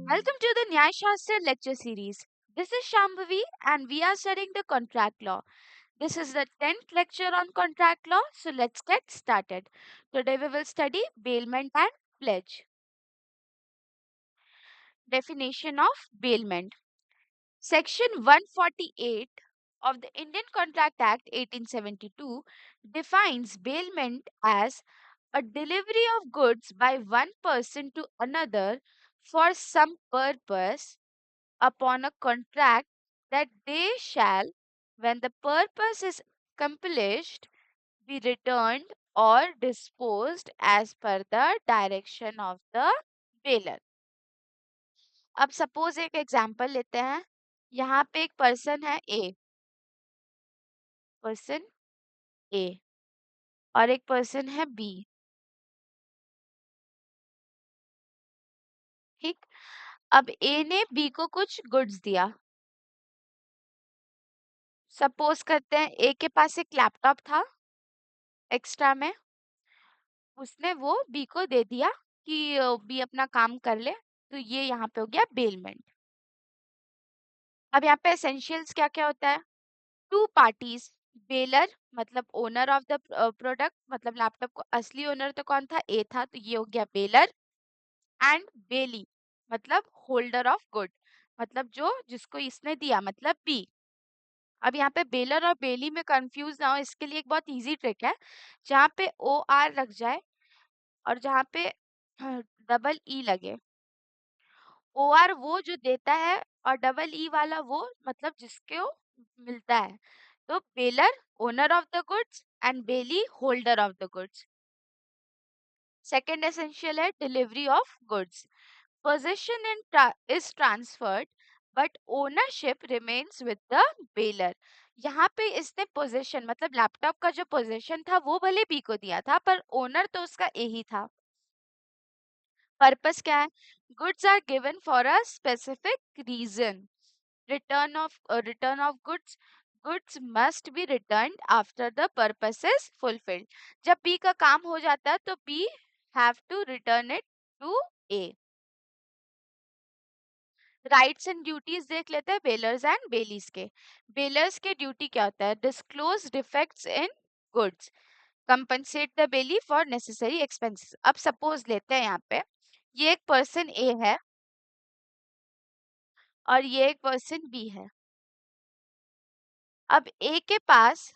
Welcome to the Nyay Shastra lecture series. This is Shambhavi and we are studying the contract law. This is the 10th lecture on contract law, so let's get started. Today we will study bailment and pledge. Definition of bailment. Section 148 of the Indian Contract Act 1872 defines bailment as a delivery of goods by one person to another for some purpose upon a contract that they shall, when the purpose is accomplished, be returned or disposed as per the direction of the bailor. अब suppose एक example लेते हैं. यहाँ पे एक person है ए और एक पर्सन है बी. ठीक. अब ए ने बी को कुछ गुड्स दिया. सपोज करते हैं ए के पास एक लैपटॉप था एक्स्ट्रा में, उसने वो बी को दे दिया कि बी अपना काम कर ले. तो ये यहाँ पे हो गया बेलमेंट. अब यहाँ पे एसेंशियल्स क्या क्या होता है. Two parties. बेलर मतलब ओनर ऑफ द प्रोडक्ट, मतलब लैपटॉप को असली ओनर तो कौन था, ए था, तो ये हो गया बेलर. एंड बेली मतलब होल्डर ऑफ गुड, मतलब जो जिसको इसने दिया, मतलब बी. अब यहाँ पे बेलर और बेली में कंफ्यूज ना हो, इसके लिए एक बहुत इजी ट्रिक है. जहाँ पे ओ आर लग जाए और जहाँ पे डबल ई लगे. ओ आर वो जो देता है और डबल ई वाला वो मतलब जिसको मिलता है. तो bailor owner of the goods and bailee holder of the goods. Second essential है delivery of goods. Possession is transferred but ownership remains with the bailor. यहाँ पे इसने पोजीशन मतलब लैपटॉप का जो पोजीशन था वो भले बी को दिया था पर ओनर तो उसका ए ही था. पर्पस क्या है. Goods are given for a specific reason. Return of goods must be return after the purpose is fulfilled. जब बी का काम हो जाता है तो B have to return it to A. Rights and duties देख लेते हैं बेलर्स एंड बेलीज के. बेलर्स के ड्यूटी क्या होता है. Disclose defects in goods, compensate the bailee for necessary expenses. अब सपोज लेते हैं यहाँ पे ये एक पर्सन ए है और ये एक पर्सन बी है. अब ए के पास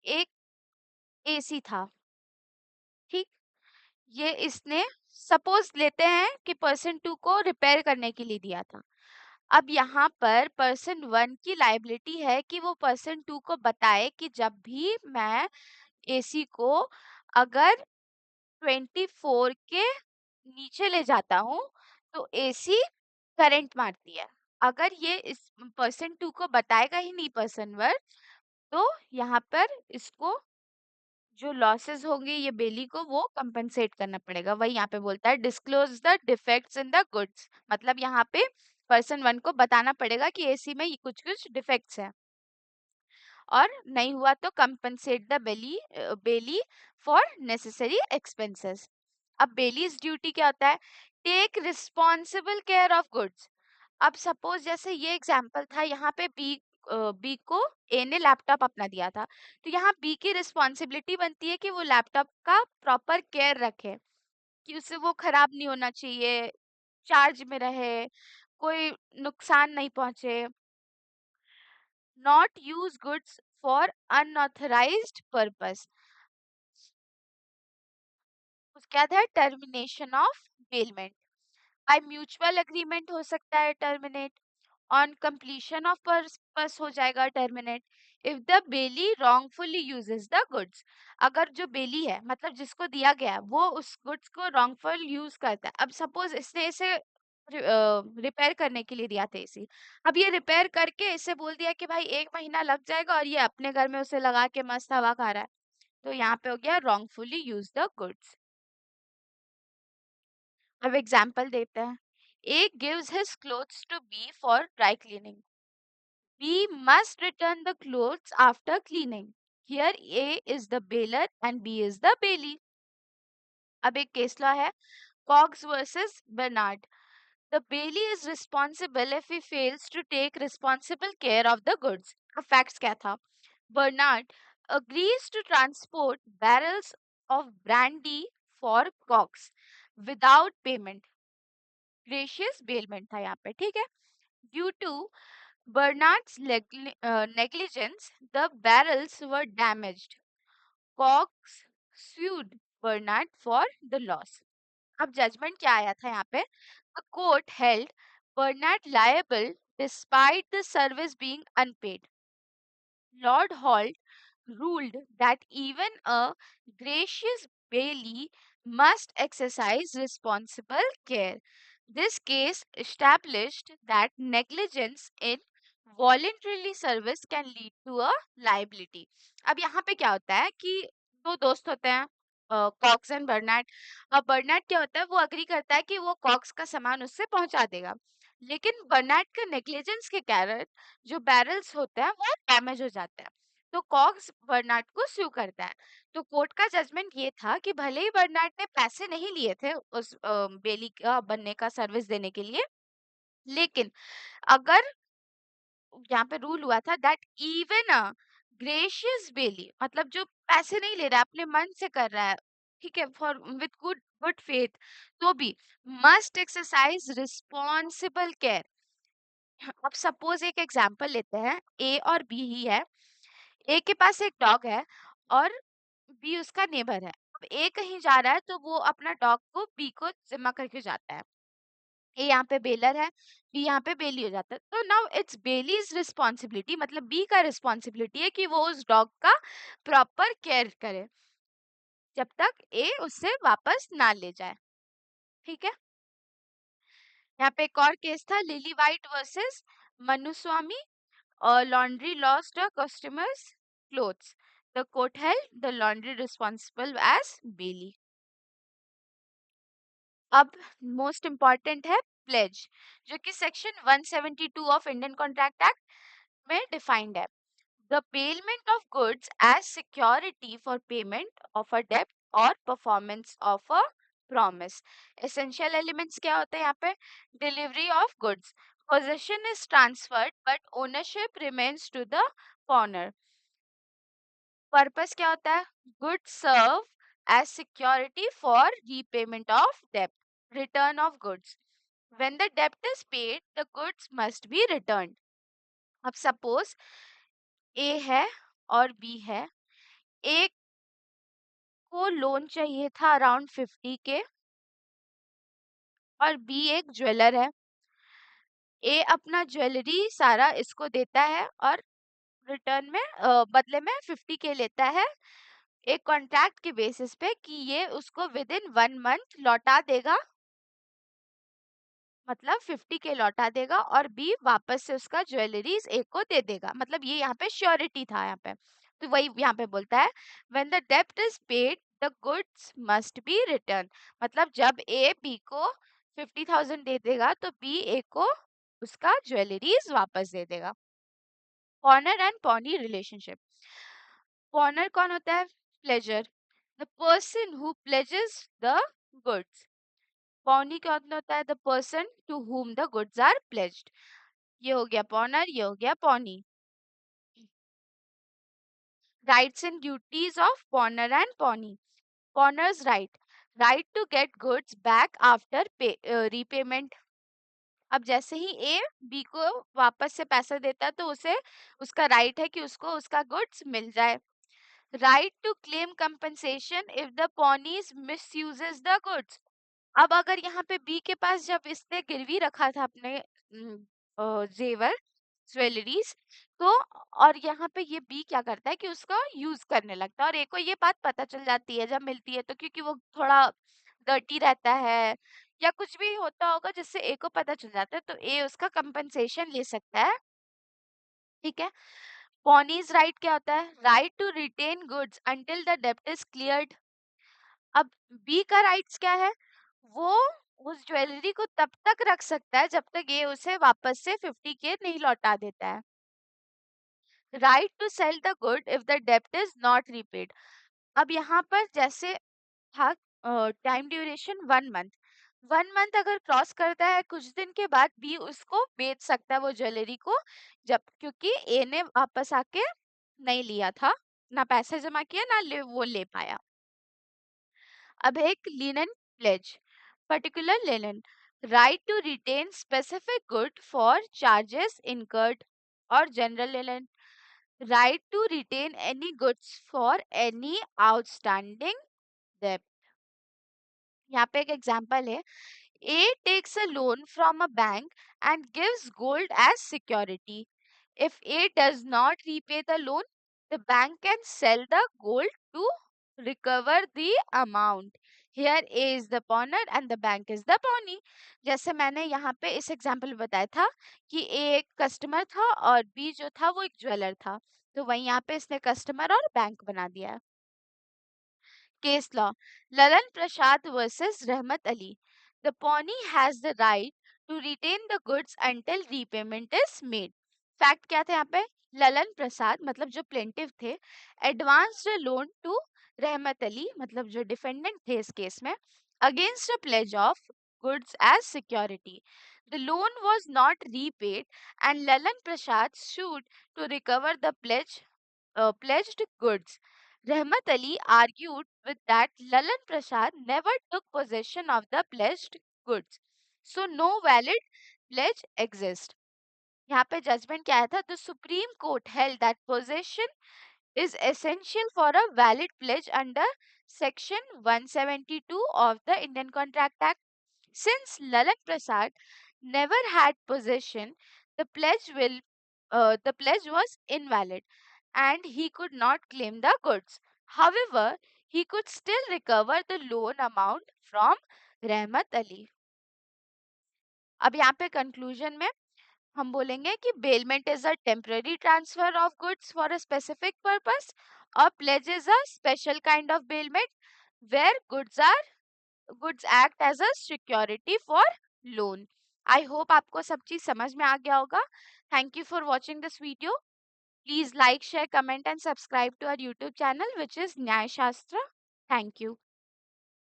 एक एसी था. ठीक. ये इसने सपोज लेते हैं कि पर्सन टू को रिपेयर करने के लिए दिया था. अब यहाँ पर पर्सन वन की लाइबिलिटी है कि वो पर्सन टू को बताए कि जब भी मैं एसी को अगर 24 के नीचे ले जाता हूँ तो एसी करंट मारती है. अगर ये इस पर्सन टू को बताएगा ही नहीं पर्सन वन, तो यहाँ पर इसको जो लॉसेस होंगे ये बेली को वो कंपनसेट करना पड़ेगा. वही यहाँ पे बोलता है disclose the defects in the goods, मतलब यहाँ पे पर्सन वन को बताना पड़ेगा कि एसी में कुछ कुछ डिफेक्ट्स है और नहीं हुआ तो compensate the bailee for necessary expenses. अब बेलीज ड्यूटी क्या होता है. Take responsible care of goods. अब सपोज जैसे ये एग्जांपल था, यहाँ पे बी को ए ने लैपटॉप अपना दिया था, तो यहाँ बी की रिस्पॉन्सिबिलिटी बनती है कि वो लैपटॉप का प्रॉपर केयर रखे कि उससे वो खराब नहीं होना चाहिए, चार्ज में रहे, कोई नुकसान नहीं पहुंचे. Not use goods for unauthorized purpose. उसके बाद है termination of bailment. By mutual agreement हो सकता है terminate. On completion of purpose हो जाएगा terminate. If the bailee wrongfully uses the goods. अगर जो बेली है मतलब जिसको दिया गया वो उस गुड्स को रॉन्गफुल यूज करता है. अब सपोज इसने इसे रिपेयर करने के लिए दिया था इसी. अब ये रिपेयर करके इसे बोल दिया कि भाई 1 महीना लग जाएगा और ये अपने घर में उसे लगा के मस्त हवा खा रहा है. तो यहाँ पे हो गया रॉन्गफुली यूज द गुड्स. अब एग्जाम्पल देते हैं. A gives his clothes to B for dry cleaning. B must return the clothes after cleaning. Here A is the baler and B is the bailee. अब एक case law है Coggs versus Bernard. The bailee is responsible if he fails to take responsible care of the goods. अब facts क्या था? Bernard agrees to transport barrels of brandy for Cox without payment. Gracious bailment था यहाँ पे, ठीक है? Due to Bernard's negligence, the barrels were damaged. Cox sued Bernard for the loss. अब judgement क्या आया था यहाँ पे? A court held Bernard liable despite the service being unpaid. Lord Holt ruled that even a gracious bailee must exercise responsible care. This case established that negligence in voluntarily service can lead to a liability. अब यहाँ पे क्या होता है कि दो दोस्त होते हैं, कॉक्स एंड बर्नार्ड. अब बर्नार्ड क्या होता है, वो अग्री करता है कि वो कॉक्स का सामान उससे पहुंचा देगा, लेकिन बर्नार्ड का नेग्लिजेंस के कारण जो बैरल्स होते हैं वो डैमेज हो जाते हैं. तो कॉक्स बर्नार्ड को स्यू करता है. तो कोर्ट का जजमेंट ये था कि भले ही बर्नार्ड ने पैसे नहीं लिए थे उस बेली का बनने का सर्विस देने के लिए, लेकिन अगर यहाँ पे रूल हुआ था दैट इवन अ ग्रेशियस बेली, मतलब जो पैसे नहीं ले रहा है, अपने मन से कर रहा है, ठीक है, for with good good faith, तो भी मस्ट एक्सरसाइज रिस्पॉन्सिबल केयर. अब सपोज एक एग्जांपल लेते हैं, ए और बी ही है. ए के पास एक डॉग है और बी उसका नेबर है. अब ए कहीं जा रहा है तो वो अपना डॉग को बी को जिम्मा करके जाता है. ए यहाँ पे बेलर है, बी यहाँ पे बेली हो जाता है. तो नाउ इट्स बेलीज रिस्पॉन्सिबिलिटी, मतलब बी का रिस्पॉन्सिबिलिटी है कि वो उस डॉग का प्रॉपर केयर करे जब तक ए उससे वापस ना ले जाए. ठीक है. यहाँ पे एक और केस था, Lily White versus Manuswamy. Laundry lost a customer's clothes. The court held the laundry responsible as Bailey. अब मोस्ट इम्पॉर्टेंट है प्लेज, जो कि section 172 of Indian contract act में डिफाइंड है. The payment of goods as security for payment of a debt or performance of a promise. Essential elements क्या होते हैं यहाँ पे? Delivery of goods. Possession is transferred but ownership remains to the owner. Purpose क्या होता है? Goods serve as security for repayment of debt. Return of goods. When the debt is paid, the goods must be returned. अब suppose ए है और B है. ए को loan चाहिए था अराउंड 50 के, और बी एक ज्वेलर है. ए अपना ज्वेलरी सारा इसको देता है और रिटर्न में बदले में 50 के लेता है, एक कॉन्ट्रैक्ट के बेसिस पे कि ये उसको विद इन 1 मंथ लौटा देगा, मतलब 50 के लौटा देगा, और बी वापस से उसका ज्वेलरीज ए को दे देगा. मतलब ये यहाँ पे श्योरिटी था यहाँ पे. तो वही यहाँ पे बोलता है व्हेन द डेब्ट is paid the goods must be return. मतलब जब ए बी को 50,000 दे देगा तो बी ए को उसका ज्वेलरीज वापस दे देगा. Pawnor and pawnee relationship. Pawnor कौन होता है? Pledger. The person who pledges the goods. Pawnee क्या होता है? The person to whom the goods are pledged. ये हो गया पॉनर, ये हो गया pawnee. Rights and duties of pawnor and pawnee. Pawnor's right, right to get goods back after repayment. अब जैसे ही ए बी को वापस से पैसा देता है तो उसे उसका राइट है कि उसको उसका गुड्स मिल जाए. Right to claim compensation if the pawnee's misuses the goods. अब अगर यहाँ पे बी के पास जब इसने गिरवी रखा था अपने जेवर ज्वेलरीज, तो और यहाँ पे ये बी क्या करता है कि उसका यूज करने लगता है, और ए को ये बात पता चल जाती है जब मिलती है तो, क्योंकि वो थोड़ा डर्टी रहता है या कुछ भी होता होगा जिससे ए को पता चल जाता है, तो ए उसका कंपनसेशन ले सकता है. ठीक है. पॉनीज राइट क्या होता है? Right to retain goods until the डेब्ट इज क्लियर्ड. अब बी का राइट्स क्या है? वो उस ज्वेलरी को तब तक रख सकता है जब तक ये उसे वापस से 50 के नहीं लौटा देता है. Right to sell the good if the डेब्ट इज नॉट रीपेड. अब यहाँ पर जैसे था टाइम ड्यूरेशन 1 मंथ, 1 मंथ अगर क्रॉस करता है, कुछ दिन के बाद बी उसको बेच सकता है वो ज्वेलरी को, जब क्योंकि ए ने वापस आके नहीं लिया था, ना पैसे जमा किया ना वो ले पाया। अब एक lien pledge, particular lien right to retain specific good for charges incurred, और general lien right to retain any goods for any outstanding डेब्ट। यहाँ पे एक एग्जांपल है, A takes a loan from a bank and gives gold as security. If A does not repay the loan, the bank can sell the gold to recover the amount. Here A is the pawnee and the bank is the pawnee. जैसे मैंने यहाँ पे इस example बताया था कि A एक customer था और B जो था वो एक ज्वेलर था, तो वहीं यहाँ पे इसने कस्टमर और बैंक बना दिया है। Case law, Lalan Prasad versus Rahmat Ali. The pawnee has the right to retain the goods until repayment is made. Fact क्या था यहाँ पे? ललन प्रसाद मतलब जो प्लेंटिव थे, एडवांस्ड लोन टू रहमत अली मतलब जो डिफेंडेंट थे इस केस में, against a pledge of goods as security. The loan was not repaid and Lalan Prasad sued to recover the pledged goods. Rahmat Ali argued with that Lalan Prasad never took possession of the pledged goods, so no valid pledge exists. यहाँ पे judgement क्या आया था? The Supreme Court held that possession is essential for a valid pledge under Section 172 of the Indian Contract Act. Since Lalan Prasad never had possession, the pledge was invalid and he could not claim the goods. However, he could still recover the loan amount from Rahmat Ali. अब यहाँ पे conclusion में हम बोलेंगे कि bailment is a temporary transfer of goods for a specific purpose, or pledge is a special kind of bailment where goods act as a security for loan. I hope आपको सब चीज समझ में आ गया होगा. Thank you for watching this video. Please like, share, comment and subscribe to our YouTube channel which is Nyay Shastra. Thank you.